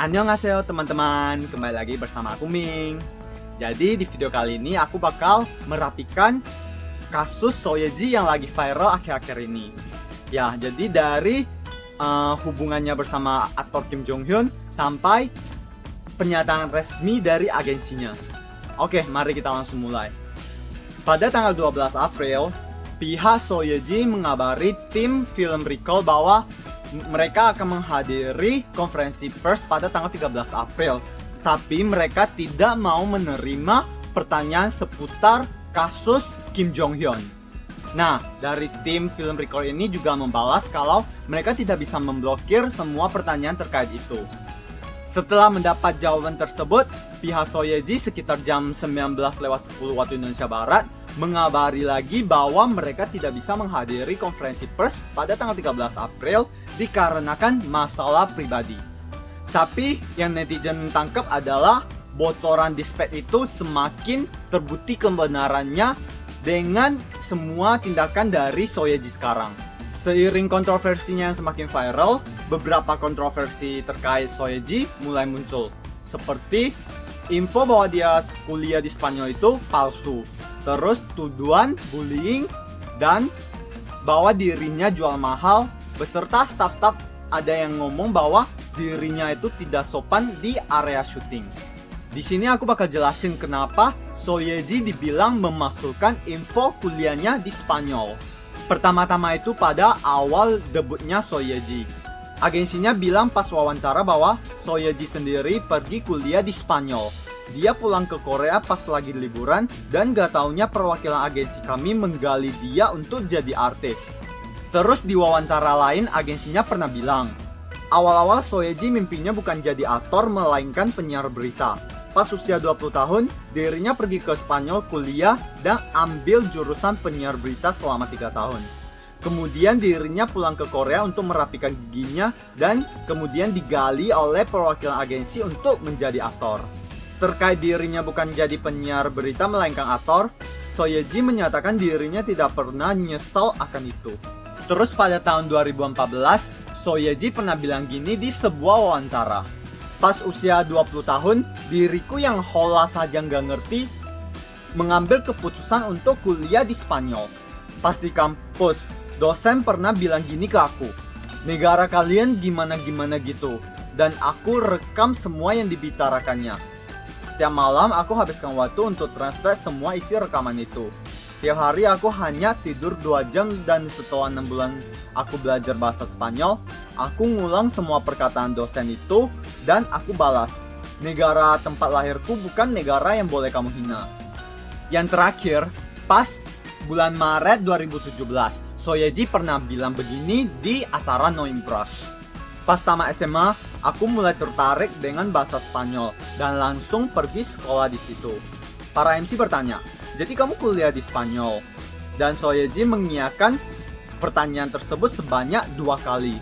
Annyeonghaseyo teman-teman, kembali lagi bersama aku Ming. Jadi di video kali ini aku bakal merapikan kasus Soyeji yang lagi viral akhir-akhir ini. Ya, jadi dari hubungannya bersama aktor Kim Jong Hyun sampai pernyataan resmi dari agensinya. Oke, mari kita langsung mulai. Pada tanggal 12 April, pihak Soyeji mengabari tim Film Recall bahwa mereka akan menghadiri konferensi pers pada tanggal 13 April. Tapi mereka tidak mau menerima pertanyaan seputar kasus Kim Jong Hyun. Nah, dari tim Film Recall ini juga membalas kalau mereka tidak bisa memblokir semua pertanyaan terkait itu. Setelah mendapat jawaban tersebut, pihak Soyeji sekitar jam 19:10 waktu Indonesia Barat mengabari lagi bahwa mereka tidak bisa menghadiri konferensi pers pada tanggal 13 April dikarenakan masalah pribadi. Tapi yang netizen tangkap adalah bocoran dispatch itu semakin terbukti kebenarannya dengan semua tindakan dari Soyeji sekarang. Seiring kontroversinya yang semakin viral, beberapa kontroversi terkait Soyeji mulai muncul. Seperti info bahwa dia kuliah di Spanyol itu palsu. Terus tuduhan bullying dan bahwa dirinya jual mahal, beserta staf-staf ada yang ngomong bahwa dirinya itu tidak sopan di area syuting. Di sini aku bakal jelasin kenapa Soyeji dibilang memasukkan info kuliahnya di Spanyol. Pertama-tama itu pada awal debutnya Soyeji. Agensinya bilang pas wawancara bahwa Soyeji sendiri pergi kuliah di Spanyol. Dia pulang ke Korea pas lagi liburan dan gak taunya perwakilan agensi kami menggali dia untuk jadi artis. Terus di wawancara lain agensinya pernah bilang, awal-awal Soyeji mimpinya bukan jadi aktor melainkan penyiar berita. Pas usia 20 tahun, dirinya pergi ke Spanyol kuliah dan ambil jurusan penyiar berita selama 3 tahun. Kemudian dirinya pulang ke Korea untuk merapikan giginya dan kemudian digali oleh perwakilan agensi untuk menjadi aktor. Terkait dirinya bukan jadi penyiar berita melainkan aktor, Soyeji menyatakan dirinya tidak pernah nyesal akan itu. Terus pada tahun 2014, Soyeji pernah bilang gini di sebuah wawancara. Pas usia 20 tahun, diriku yang hola saja nggak ngerti mengambil keputusan untuk kuliah di Spanyol. Pas di kampus, dosen pernah bilang gini ke aku, negara kalian gimana-gimana gitu. Dan aku rekam semua yang dibicarakannya. Setiap malam aku habiskan waktu untuk translate semua isi rekaman itu. Tiap hari aku hanya tidur 2 jam dan setelah 6 bulan aku belajar bahasa Spanyol, aku ngulang semua perkataan dosen itu dan aku balas. Negara tempat lahirku bukan negara yang boleh kamu hina. Yang terakhir, pas bulan Maret 2017, Soyeji pernah bilang begini di acara Knowing Bros. Pas tamat SMA, aku mulai tertarik dengan bahasa Spanyol dan langsung pergi sekolah di situ. Para MC bertanya, jadi kamu kuliah di Spanyol? Dan Soyeji mengiyakan pertanyaan tersebut sebanyak 2 kali.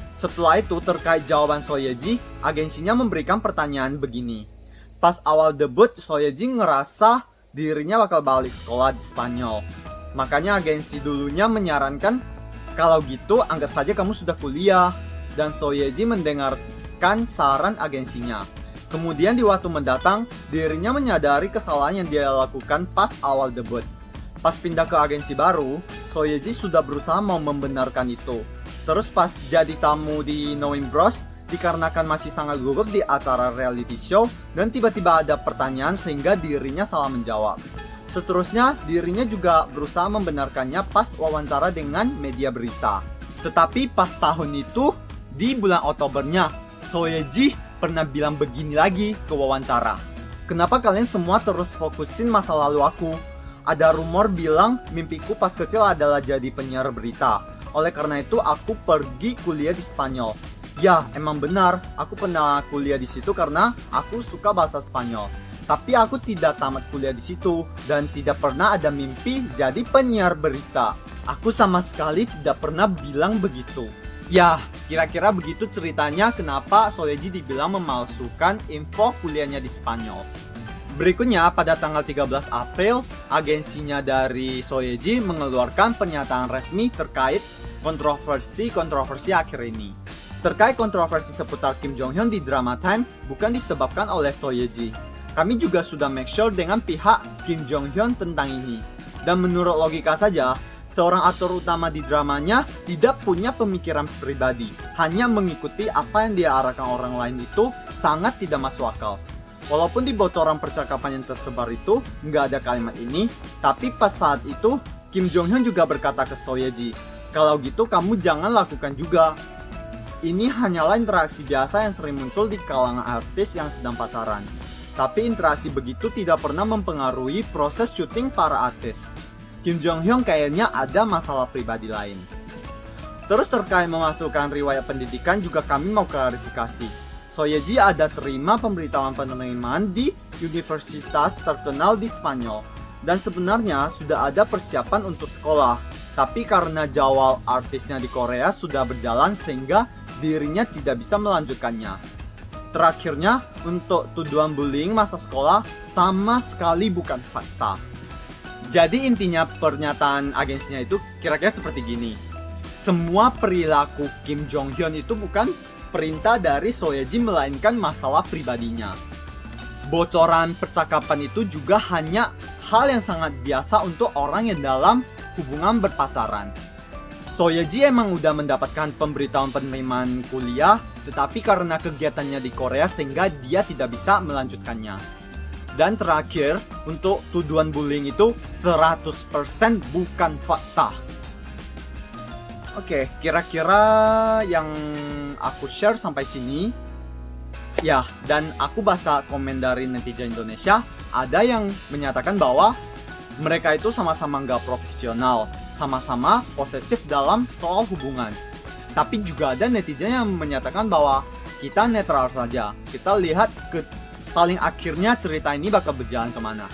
Setelah itu terkait jawaban Soyeji, agensinya memberikan pertanyaan begini. Pas awal debut, Soyeji ngerasa dirinya bakal balik sekolah di Spanyol. Makanya agensi dulunya menyarankan, kalau gitu anggap saja kamu sudah kuliah. Dan Soyeji mendengarkan saran agensinya. Kemudian di waktu mendatang, dirinya menyadari kesalahan yang dia lakukan pas awal debut. Pas pindah ke agensi baru, Soyeji sudah berusaha mau membenarkan itu. Terus pas jadi tamu di Knowing Bros, dikarenakan masih sangat gugup di acara reality show, dan tiba-tiba ada pertanyaan sehingga dirinya salah menjawab. Seterusnya, dirinya juga berusaha membenarkannya pas wawancara dengan media berita. Tetapi pas tahun itu, di bulan Oktobernya, Soyeji pernah bilang begini lagi ke wawancara. Kenapa kalian semua terus fokusin masa lalu aku? Ada rumor bilang mimpiku pas kecil adalah jadi penyiar berita. Oleh karena itu aku pergi kuliah di Spanyol. Ya, emang benar, aku pernah kuliah di situ karena aku suka bahasa Spanyol. Tapi aku tidak tamat kuliah di situ dan tidak pernah ada mimpi jadi penyiar berita. Aku sama sekali tidak pernah bilang begitu. Ya, kira-kira begitu ceritanya kenapa Soyeji dibilang memalsukan info kuliahnya di Spanyol. Berikutnya, pada tanggal 13 April, agensinya dari Soyeji mengeluarkan pernyataan resmi terkait kontroversi akhir ini. Terkait kontroversi seputar Kim Jong Hyun di Drama Time bukan disebabkan oleh So Ye Ji. Kami juga sudah make sure dengan pihak Kim Jong Hyun tentang ini. Dan menurut logika saja, seorang aktor utama di dramanya tidak punya pemikiran pribadi. Hanya mengikuti apa yang dia arahkan orang lain itu sangat tidak masuk akal. Walaupun di bocoran percakapan yang tersebar itu nggak ada kalimat ini, tapi pas saat itu Kim Jong Hyun juga berkata ke So Ye Ji, kalau gitu kamu jangan lakukan juga. Ini hanyalah interaksi biasa yang sering muncul di kalangan artis yang sedang pacaran. Tapi interaksi begitu tidak pernah mempengaruhi proses syuting para artis. Kim Jong Hyun kayaknya ada masalah pribadi lain. Terus terkait memasukkan riwayat pendidikan juga kami mau klarifikasi. So Ye Ji ada terima pemberitahuan penerimaan di universitas terkenal di Spanyol. Dan sebenarnya sudah ada persiapan untuk sekolah. Tapi karena jadwal artisnya di Korea sudah berjalan sehingga dirinya tidak bisa melanjutkannya. Terakhirnya, untuk tuduhan bullying masa sekolah sama sekali bukan fakta. Jadi intinya pernyataan agensinya itu kira-kira seperti gini. Semua perilaku Kim Jong Hyun itu bukan perintah dari So Ye Ji melainkan masalah pribadinya. Bocoran percakapan itu juga hanya hal yang sangat biasa untuk orang yang dalam hubungan berpacaran. So Ye Ji emang udah mendapatkan pemberitahuan penerimaan kuliah, tetapi karena kegiatannya di Korea sehingga dia tidak bisa melanjutkannya. Dan terakhir, untuk tuduhan bullying itu 100% bukan fakta. Oke, kira-kira yang aku share sampai sini. Ya, dan aku baca komen dari netizen Indonesia, ada yang menyatakan bahwa mereka itu sama-sama nggak profesional, sama-sama posesif dalam soal hubungan. Tapi juga ada netizen yang menyatakan bahwa kita netral saja, kita lihat ke paling akhirnya cerita ini bakal berjalan kemana.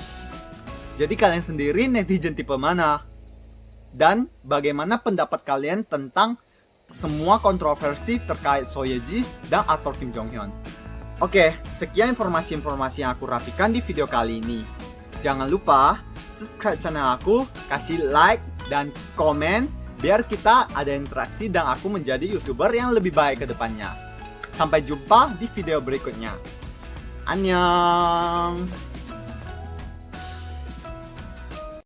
Jadi kalian sendiri netizen tipe mana? Dan bagaimana pendapat kalian tentang semua kontroversi terkait So Ye Ji dan aktor Kim Jong Hyun? Oke, sekian informasi-informasi yang aku rapikan di video kali ini. Jangan lupa subscribe channel aku, kasih like dan komen biar kita ada interaksi dan aku menjadi YouTuber yang lebih baik ke depannya. Sampai jumpa di video berikutnya. Annyeong!